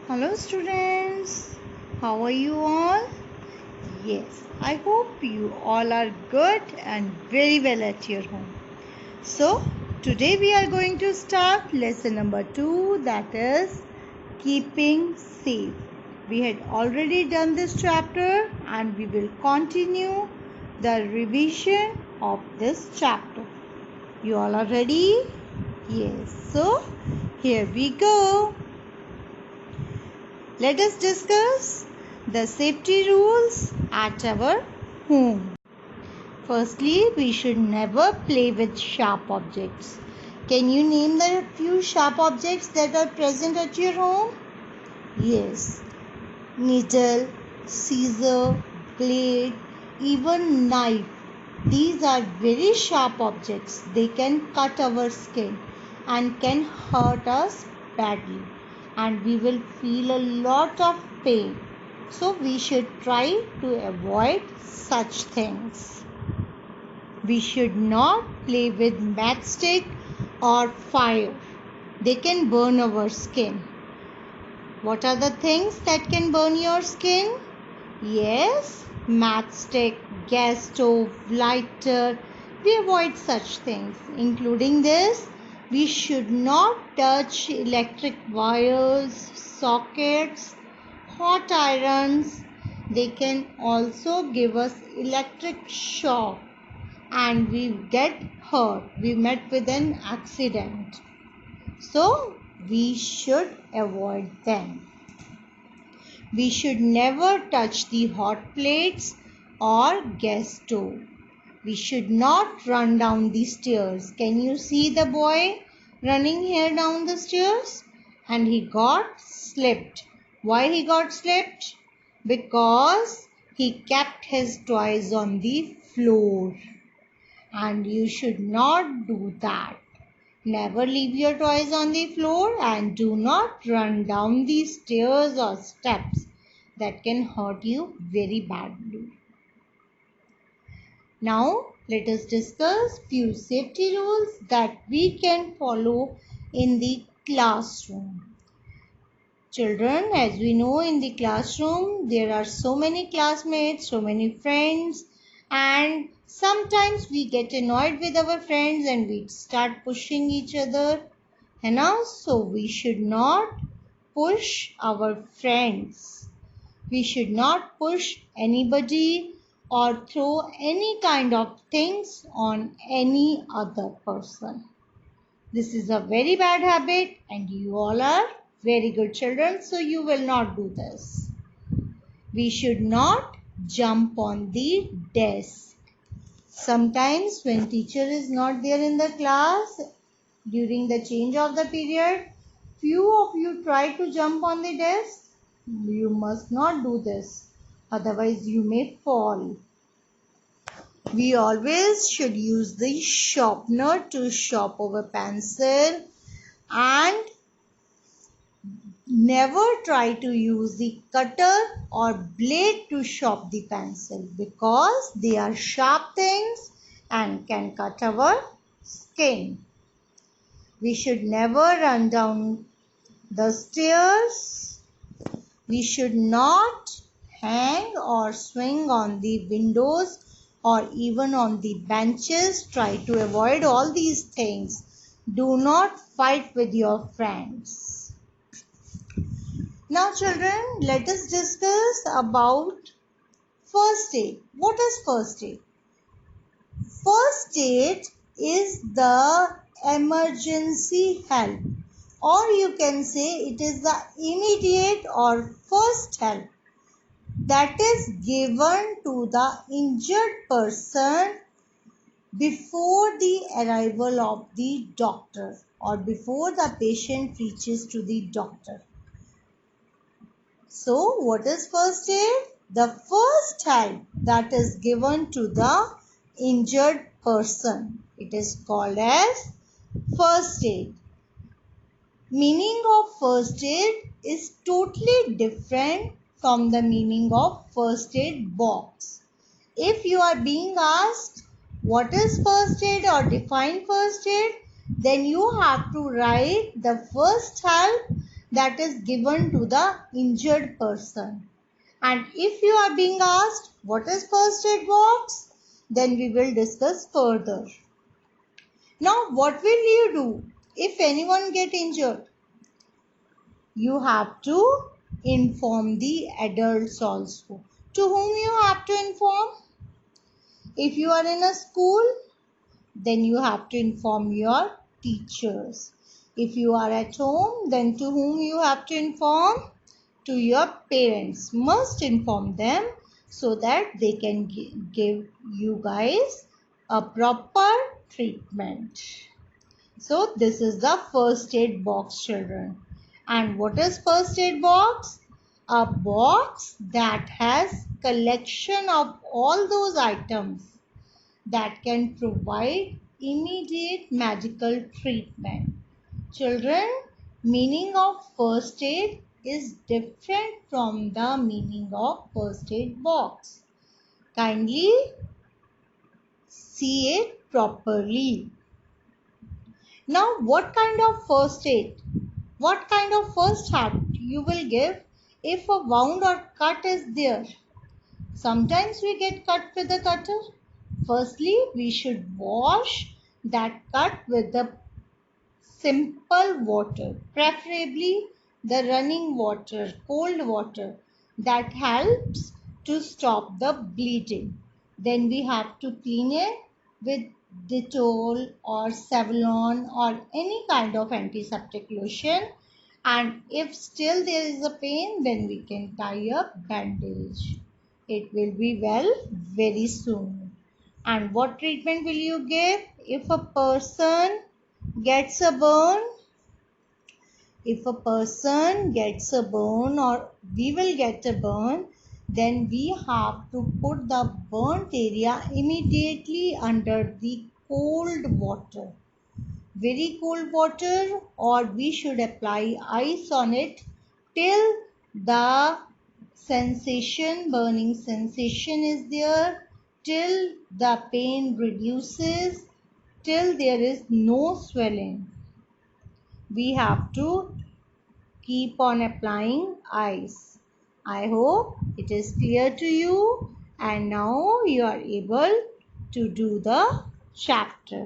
Hello students, how are you all? Yes, I hope you all are good and very well at your home. So, today we are going to start lesson number 2, that is keeping safe. We had already done this chapter and we will continue the revision of this chapter. You all are ready? Yes, so here we go. Let us discuss the safety rules at our home. Firstly, we should never play with sharp objects. Can you name the few sharp objects that are present at your home? Yes, needle, scissor, blade, even knife. These are very sharp objects. They can cut our skin and can hurt us badly, and we will feel a lot of pain. So we should try to avoid such things. We should not play with matchstick or fire. They can burn our skin. What are the things that can burn your skin? Yes, matchstick, gas stove, lighter. We avoid such things. Including this, we should not touch electric wires, sockets, hot irons. They can also give us electric shock and we get hurt. We met with an accident. So, we should avoid them. We should never touch the hot plates or gas stove. We should not run down the stairs. Can you see the boy running here down the stairs? And he got slipped. Why he got slipped? Because he kept his toys on the floor. And you should not do that. Never leave your toys on the floor and do not run down the stairs or steps. That can hurt you very badly. Now, let us discuss few safety rules that we can follow in the classroom. Children, as we know, in the classroom, there are so many classmates, so many friends, and sometimes we get annoyed with our friends and we start pushing each other. And also, we should not push our friends. We should not push anybody or throw any kind of things on any other person. This is a very bad habit and you all are very good children, so you will not do this. We should not jump on the desk. Sometimes when teacher is not there in the class, during the change of the period, few of you try to jump on the desk. You must not do this, otherwise you may fall. We always should use the sharpener to sharpen our pencil and never try to use the cutter or blade to sharpen the pencil because they are sharp things and can cut our skin. We should never run down the stairs. We should not hang or swing on the windows or even on the benches. Try to avoid all these things. Do not fight with your friends. Now children, let us discuss about first aid. What is first aid? First aid is the emergency help, or you can say it is the immediate or first help that is given to the injured person before the arrival of the doctor or before the patient reaches to the doctor. So, what is first aid? The first help that is given to the injured person. It is called as first aid. Meaning of first aid is totally different from the meaning of first aid box. If you are being asked what is first aid or define first aid, then you have to write the first help that is given to the injured person. And if you are being asked what is first aid box, then we will discuss further. Now, what will you do if anyone get injured? You have to inform the adults also. To whom you have to inform? If you are in a school, then you have to inform your teachers. If you are at home, then to whom you have to inform? To your parents. Must inform them so that they can give you guys a proper treatment. So this is the first aid box, children. And what is first aid box? A box that has collection of all those items that can provide immediate medical treatment. Children, meaning of first aid is different from the meaning of first aid box. Kindly see it properly. Now, what kind of first aid? What kind of first aid you will give if a wound or cut is there? Sometimes we get cut with a cutter. Firstly, we should wash that cut with the simple water, preferably the running water, cold water. That helps to stop the bleeding. Then we have to clean it with Dettol or Savlon or any kind of antiseptic lotion. And if still there is a pain, then we can tie a bandage. It will be well very soon. And what treatment will you give if a person gets a burn? If a person gets a burn or we will get a burn, then we have to put the burnt area immediately under the cold water. Very cold water, or we should apply ice on it till the burning sensation is there, till the pain reduces, till there is no swelling. We have to keep on applying ice. I hope it is clear to you, and now you are able to do the chapter.